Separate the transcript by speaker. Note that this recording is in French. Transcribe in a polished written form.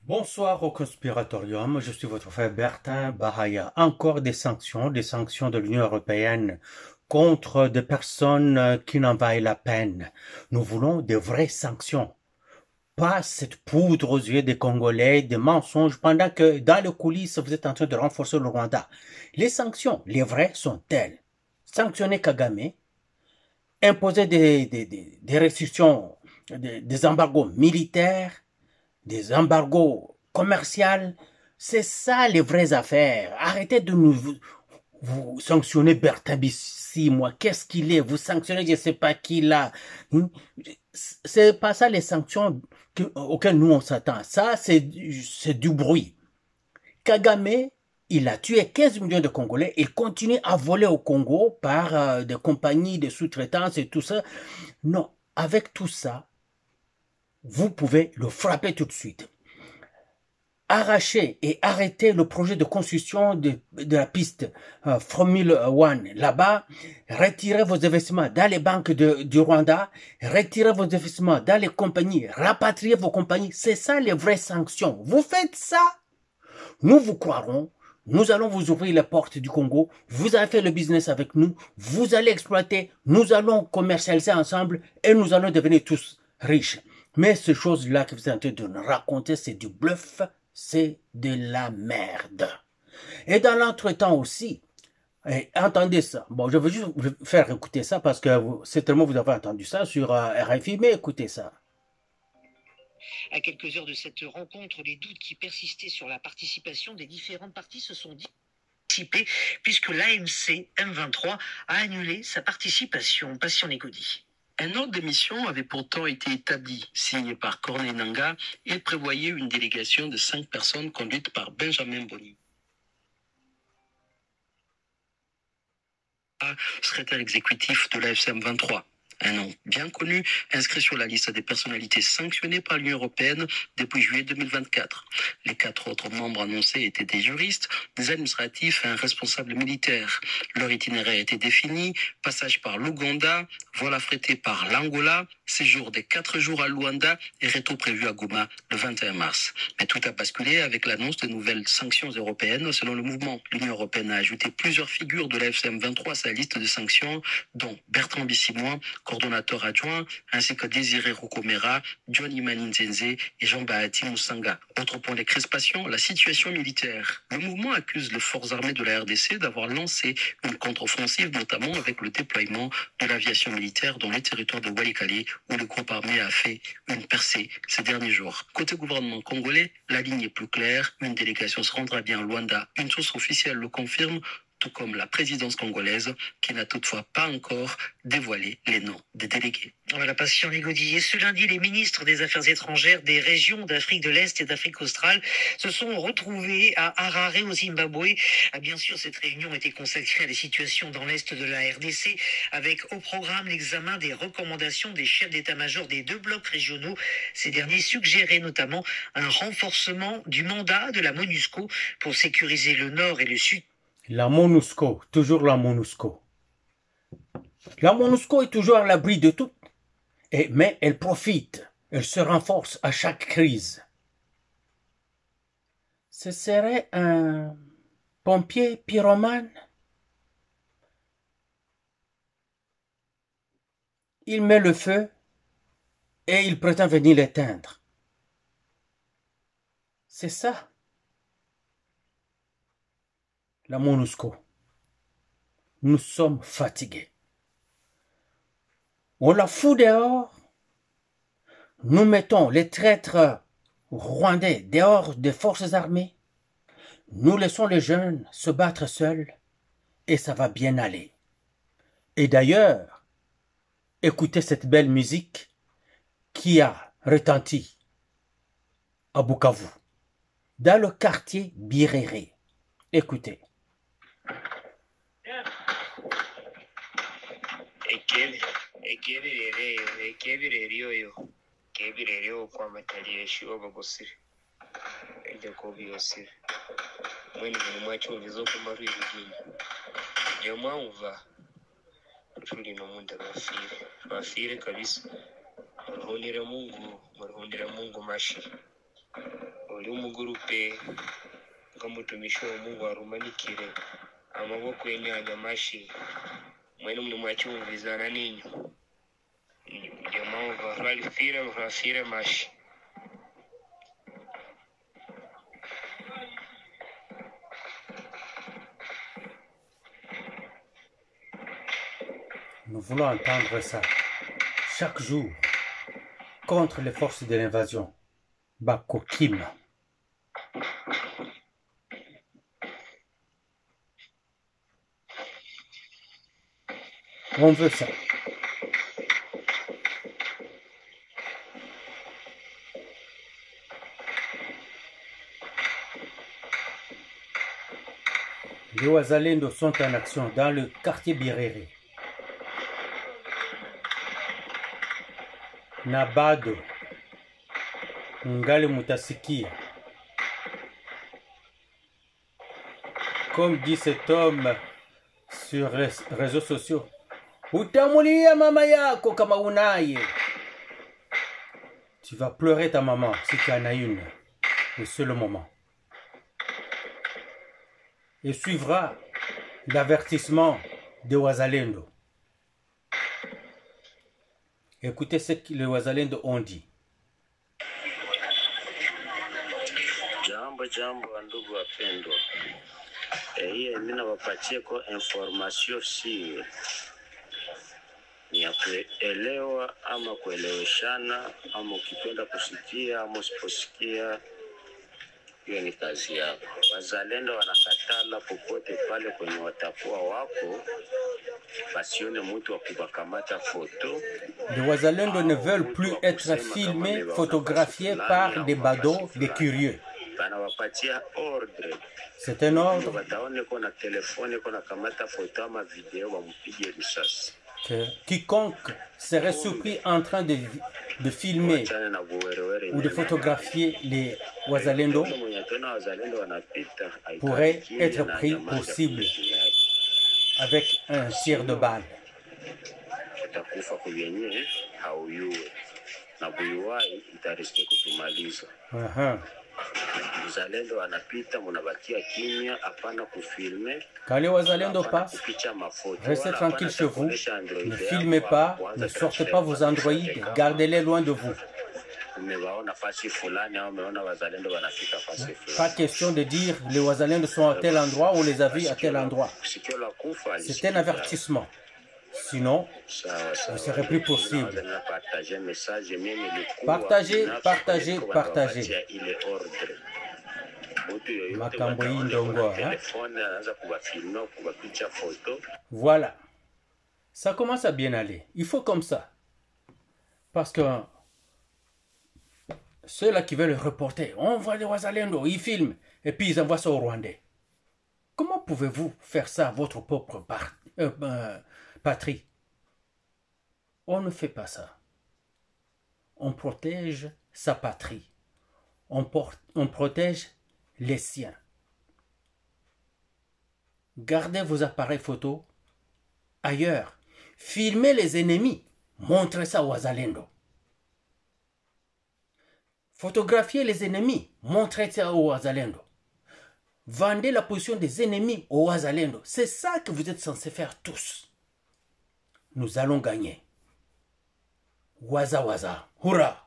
Speaker 1: Bonsoir au Conspiratorium, je suis votre frère Bertin Bahaya. Encore des sanctions de l'Union européenne contre des personnes qui n'en valent la peine. Nous voulons de vraies sanctions, pas cette poudre aux yeux des Congolais, des mensonges, pendant que dans les coulisses, vous êtes en train de renforcer le Rwanda. Les sanctions, les vraies, sont telles. Sanctionner Kagame, imposer des restrictions, des embargos militaires, des embargos commerciaux. C'est ça les vraies affaires. Arrêtez de vous sanctionner Bertin Bissi, moi. Qu'est-ce qu'il est? Vous sanctionnez je ne sais pas qui là. C'est pas ça les sanctions auxquelles nous on s'attend. Ça, c'est du bruit. Kagame, il a tué 15 millions de Congolais. Il continue à voler au Congo par des compagnies de sous-traitance et tout ça. Non, avec tout ça, vous pouvez le frapper tout de suite. Arracher et arrêter le projet de construction de la piste Formule One là-bas, retirez vos investissements dans les banques du Rwanda, retirez vos investissements dans les compagnies, rapatriez vos compagnies. C'est ça les vraies sanctions. Vous faites ça, nous vous croirons. Nous allons vous ouvrir les portes du Congo. Vous avez fait le business avec nous. Vous allez exploiter. Nous allons commercialiser ensemble et nous allons devenir tous riches. Mais ces choses-là que vous êtes en train de nous raconter, c'est du bluff. C'est de la merde. Et dans l'entretemps aussi, entendez ça. Bon, je veux juste vous faire écouter ça parce que certainement vous avez entendu ça sur RFI, mais écoutez ça.
Speaker 2: À quelques heures de cette rencontre, les doutes qui persistaient sur la participation des différentes parties se sont dissipés puisque l'AMC M23 a annulé sa participation. Patient Négodi.
Speaker 3: Un ordre de mission avait pourtant été établi, signé par Corneille Nangaa, et prévoyait une délégation de 5 personnes conduite par Benjamin Boni. Secrétaire exécutif de l'AFCM 23. Un nom bien connu, inscrit sur la liste des personnalités sanctionnées par l'Union européenne depuis juillet 2024. Les 4 autres membres annoncés étaient des juristes, des administratifs et un responsable militaire. Leur itinéraire était défini, passage par l'Ouganda, vol affrété par l'Angola, séjour des 4 jours à Luanda et retour prévu à Goma le 21 mars. Mais tout a basculé avec l'annonce de nouvelles sanctions européennes. Selon le mouvement, l'Union européenne a ajouté plusieurs figures de la FCM 23 à sa liste de sanctions, dont Bertrand Bissimois, coordonnateur adjoint, ainsi que Désiré Rukomera, John Imani Nzenze et Jean-Bahati Moussanga. Autre point de crispation, la situation militaire. Le mouvement accuse les forces armées de la RDC d'avoir lancé une contre-offensive, notamment avec le déploiement de l'aviation militaire dans les territoires de Walikale, où le groupe armé a fait une percée ces derniers jours. Côté gouvernement congolais, la ligne est plus claire. Une délégation se rendra bien à Luanda. Une source officielle le confirme, tout comme la présidence congolaise, qui n'a toutefois pas encore dévoilé les noms des délégués.
Speaker 2: Voilà, Patient Négodi. Et ce lundi, les ministres des Affaires étrangères des régions d'Afrique de l'Est et d'Afrique australe se sont retrouvés à Harare, au Zimbabwe. Bien sûr, cette réunion était consacrée à la situation dans l'Est de la RDC, avec au programme l'examen des recommandations des chefs d'état-major des 2 blocs régionaux. Ces derniers suggéraient notamment un renforcement du mandat de la MONUSCO pour sécuriser le nord et le sud.
Speaker 1: La MONUSCO, toujours la MONUSCO. La MONUSCO est toujours à l'abri de tout, mais elle profite, elle se renforce à chaque crise. Ce serait un pompier pyromane. Il met le feu et il prétend venir l'éteindre. C'est ça, la MONUSCO. Nous sommes fatigués. On la fout dehors. Nous mettons les traîtres rwandais dehors des forces armées. Nous laissons les jeunes se battre seuls et ça va bien aller. Et d'ailleurs, écoutez cette belle musique qui a retenti à Bukavu, dans le quartier Birere. Écoutez.
Speaker 4: Kebireyo kwa matalie shiwa gosiri ende ko biyosiri mwene mwacho ngizo kumaru ibigini ndio mwumva tuli no munda bafire kabisa marhondera Mungu mashi uri umugurupe ngamutumisha uwo Mungu arumanikire amaboko y'imyanya mashi mwene muri mwacyumvizana ninyu ndio mpamvu rwafire mashi.
Speaker 1: Nous voulons entendre ça chaque jour contre les forces de l'invasion. Bakokim. On veut ça. Les Wazalendo sont en action dans le quartier Birere. Nabado, Ngale Mutasikia. Comme dit cet homme sur les réseaux sociaux, utamulia mama yako kama unaye. Tu vas pleurer ta maman si tu en as une. Et c'est le moment. Et suivra l'avertissement de Wazalendo. Écoutez ce que les Wazalendo ont dit.
Speaker 5: Jambo ndugu wapendwa. Hii mimi nawapatie kwa information si ni ya kuelewa ama kueleweshana ama ukipenda kusikia ama usiposikia, hiyo ni kazi yako. Wazalendo wanakatala popote pale kwenye watakuwa wako basione mtu wa kubakamata photo.
Speaker 1: Les Wazalendo ne veulent plus être filmés, photographiés par des badauds, des curieux.
Speaker 5: Banawapatia ordre.
Speaker 1: C'est un ordre
Speaker 5: Bataone kona telefone kona kamata photo ama video bampige risasi.
Speaker 1: Quiconque serait surpris en train de filmer ou de photographier les Wazalendo pourrait être pris pour cible avec un tir de balle. Quand les Wazalendo passent, restez tranquille chez vous, ne filmez pas, ne sortez pas vos androïdes, gardez-les loin de vous. Pas question de dire les Wazalendo sont à tel endroit ou les a vus à tel endroit. C'est un avertissement. Sinon, ce ne serait plus possible. Partagez, partagez, partagez. Voilà. Ça commence à bien aller. Il faut comme ça. Parce que ceux-là qui veulent reporter, on voit les Wazalendo, ils filment et puis ils envoient ça au Rwandais. Comment pouvez-vous faire ça à votre propre patrie? On ne fait pas ça. On protège sa patrie. On protège les siens. Gardez vos appareils photo ailleurs. Filmez les ennemis. Montrez ça aux Wazalendo. Photographiez les ennemis. Montrez ça aux Wazalendo. Vendez la position des ennemis aux Wazalendo. C'est ça que vous êtes censés faire tous. Nous allons gagner. Waza waza. Hurrah!